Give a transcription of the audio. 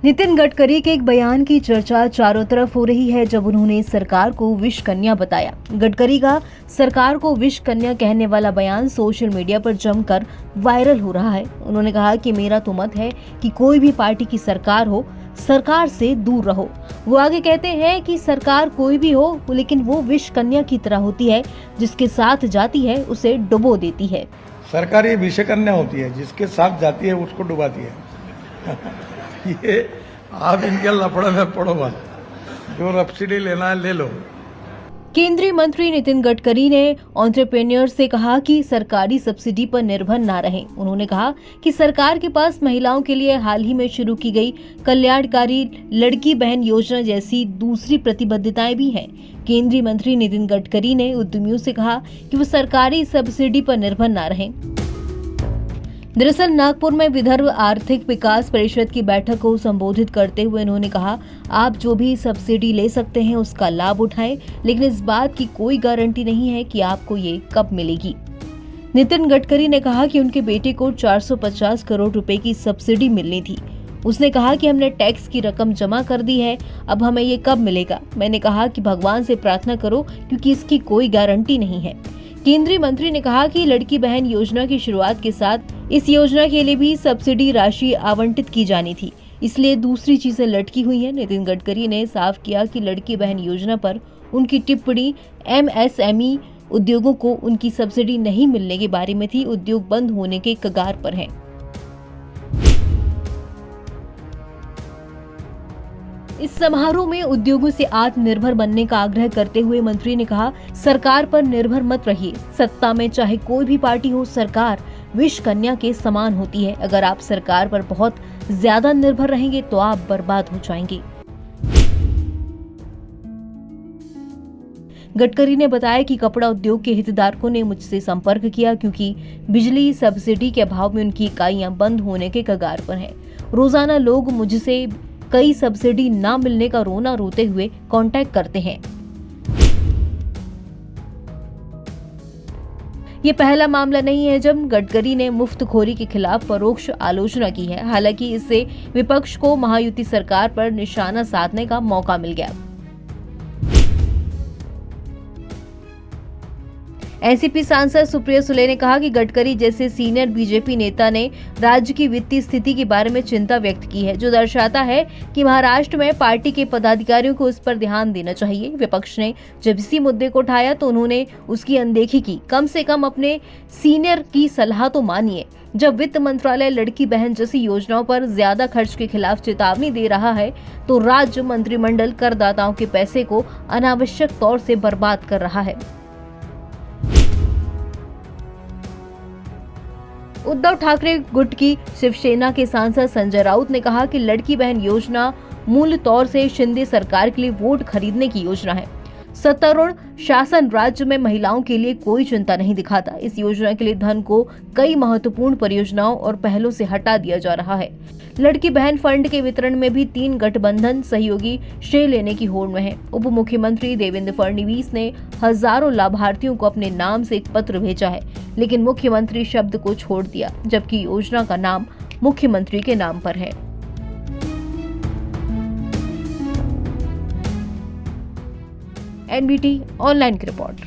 नितिन गडकरी के एक बयान की चर्चा चारों तरफ हो रही है जब उन्होंने सरकार को विष कन्या बताया। गडकरी का सरकार को विष कन्या कहने वाला बयान सोशल मीडिया पर जमकर वायरल हो रहा है। उन्होंने कहा कि मेरा तो मत है कि कोई भी पार्टी की सरकार हो, सरकार से दूर रहो। वो आगे कहते हैं कि सरकार कोई भी हो, लेकिन वो विष कन्या की तरह होती है, जिसके साथ जाती है उसे डुबो देती है। सरकार ये विष कन्या होती है, जिसके साथ जाती है उसको डुबाती है। ये आप इनके लफड़े में पड़ो मत, जो सब्सिडी लेना है ले लो। केंद्रीय मंत्री नितिन गडकरी ने एंटरप्रेन्योर से कहा कि सरकारी सब्सिडी पर निर्भर ना रहें। उन्होंने कहा कि सरकार के पास महिलाओं के लिए हाल ही में शुरू की गई कल्याणकारी लड़की बहन योजना जैसी दूसरी प्रतिबद्धताएं भी हैं। केंद्रीय मंत्री नितिन गडकरी ने उद्यमियों से कहा कि वो सरकारी सब्सिडी पर निर्भर ना रहें। दरअसल नागपुर में विदर्भ आर्थिक विकास परिषद की बैठक को संबोधित करते हुए उन्होंने कहा, आप जो भी सब्सिडी ले सकते हैं उसका लाभ उठाएं, लेकिन इस बात की कोई गारंटी नहीं है कि आपको ये कब मिलेगी। नितिन गडकरी ने कहा कि उनके बेटे को 450 करोड़ रुपए की सब्सिडी मिलनी थी। उसने कहा कि हमने टैक्स की रकम जमा कर दी है, अब हमें ये कब मिलेगा। मैंने कहा कि भगवान से प्रार्थना करो, क्योंकि इसकी कोई गारंटी नहीं है। केंद्रीय मंत्री ने कहा कि लड़की बहन योजना की शुरुआत के साथ इस योजना के लिए भी सब्सिडी राशि आवंटित की जानी थी, इसलिए दूसरी चीजें लटकी हुई हैं। नितिन गडकरी ने साफ किया कि लड़की बहन योजना पर उनकी टिप्पणी एमएसएमई उद्योगों को उनकी सब्सिडी नहीं मिलने के बारे में थी। उद्योग बंद होने के कगार पर हैं। इस समारोह में उद्योगों से आत्मनिर्भर बनने का आग्रह करते हुए मंत्री ने कहा, सरकार पर निर्भर मत रहिए। सत्ता में चाहे कोई भी पार्टी हो, सरकार विष कन्या के समान होती है। अगर आप सरकार पर बहुत ज्यादा निर्भर रहेंगे तो आप बर्बाद हो जाएंगे। गडकरी ने बताया कि कपड़ा उद्योग के हितधारकों ने मुझसे संपर्क किया, क्योंकि बिजली सब्सिडी के अभाव में उनकी इकाइयां बंद होने के कगार पर हैं। रोजाना लोग मुझसे कई सब्सिडी ना मिलने का रोना रोते हुए कांटेक्ट करते हैं। ये पहला मामला नहीं है जब गडकरी ने मुफ्तखोरी के खिलाफ परोक्ष आलोचना की है। हालांकि इससे विपक्ष को महायुति सरकार पर निशाना साधने का मौका मिल गया। एनसीपी सांसद सुप्रिया सुले ने कहा कि गडकरी जैसे सीनियर बीजेपी नेता ने राज्य की वित्तीय स्थिति के बारे में चिंता व्यक्त की है, जो दर्शाता है कि महाराष्ट्र में पार्टी के पदाधिकारियों को इस पर ध्यान देना चाहिए। विपक्ष ने जब इसी मुद्दे को उठाया तो उन्होंने उसकी अनदेखी की। कम से कम अपने सीनियर की सलाह तो मानिए। जब वित्त मंत्रालय लड़की बहन जैसी योजनाओं पर ज्यादा खर्च के खिलाफ चेतावनी दे रहा है, तो राज्य मंत्रिमंडल करदाताओं के पैसे को अनावश्यक तौर से बर्बाद कर रहा है। उद्धव ठाकरे गुट की शिवसेना के सांसद संजय राउत ने कहा कि लड़की बहन योजना मूल तौर से शिंदे सरकार के लिए वोट खरीदने की योजना है। सत्तारूढ़ शासन राज्य में महिलाओं के लिए कोई चिंता नहीं दिखाता। इस योजना के लिए धन को कई महत्वपूर्ण परियोजनाओं और पहलों से हटा दिया जा रहा है। लड़की बहन फंड के वितरण में भी 3 गठबंधन सहयोगी श्रेय लेने की होड़ में है। उप मुख्यमंत्री देवेंद्र फडणवीस ने हजारों लाभार्थियों को अपने नाम से एक पत्र भेजा है, लेकिन मुख्यमंत्री शब्द को छोड़ दिया, जबकि योजना का नाम मुख्यमंत्री के नाम पर है। एनबीटी ऑनलाइन की रिपोर्ट।